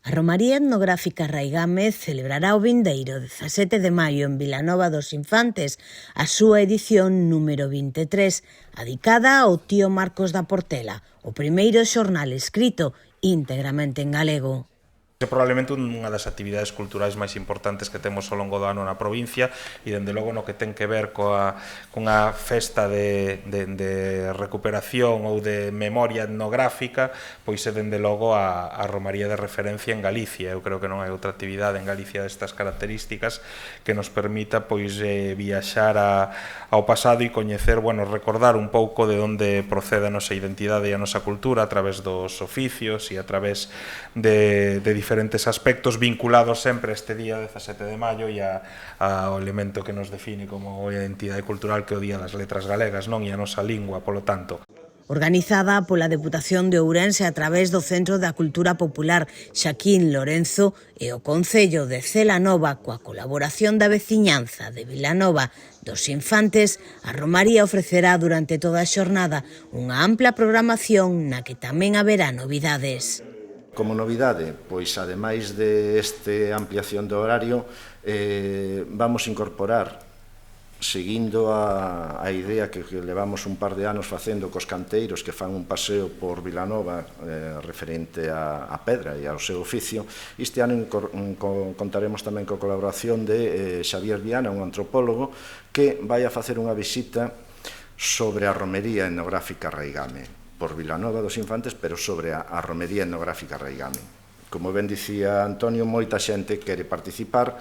A Romaría Etnográfica Raigame celebrará o vindeiro 17 de maio en Vilanova dos Infantes a súa edición número 23, adicada ao tío Marcos da Portela, o primeiro xornal escrito íntegramente en galego. É probablemente unha das actividades culturais máis importantes que temos ao longo do ano na provincia e, dende logo, no que ten que ver cunha festa de recuperación ou de memoria etnográfica, pois é, dende logo, a romaría de referencia en Galicia. Eu creo que non hai outra actividade en Galicia destas características que nos permita pois viaxar ao pasado e coñecer, recordar un pouco de onde procede a nosa identidade e a nosa cultura a través dos oficios e a través de diferentes aspectos vinculados sempre a este día 17 de maio e ao elemento que nos define como identidade cultural, que é o Día das Letras Galegas, non? E a nosa lingua, polo tanto. Organizada pola Deputación de Ourense a través do Centro da Cultura Popular Xaquín Lorenzo e o Concello de Celanova, coa colaboración da veciñanza de Vilanova dos Infantes, a Romaría ofrecerá durante toda a xornada unha ampla programación na que tamén haberá novidades. Como novidade, pois ademais deste ampliación do horario, vamos incorporar, seguindo a idea que levamos un par de anos facendo cos canteiros que fan un paseo por Vilanova referente á pedra e ao seu oficio, este ano contaremos tamén coa colaboración de Xavier Viana, un antropólogo, que vai a facer unha visita sobre a romería etnográfica Raigame, por Vilanova dos Infantes, pero sobre a romería etnográfica Raigame. Como ben dicía Antonio, moita xente quere participar,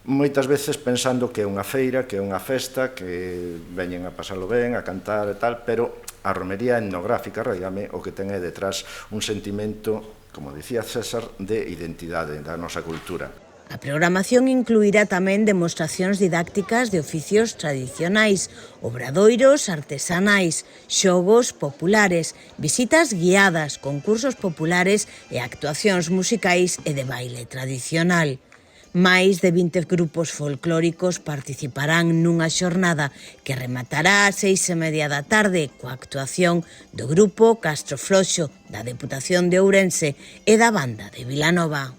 moitas veces pensando que é unha feira, que é unha festa, que veñen a pasalo ben, a cantar e tal, pero a romería etnográfica Raigame o que ten é detrás un sentimento, como dicía César, de identidade da nosa cultura. A programación incluirá tamén demostracións didácticas de oficios tradicionais, obradoiros artesanais, xogos populares, visitas guiadas, concursos populares e actuacións musicais e de baile tradicional. Máis de 20 grupos folclóricos participarán nunha xornada que rematará ás 6:30 da tarde coa actuación do grupo Castro Froxo da Deputación de Ourense e da Banda de Vilanova.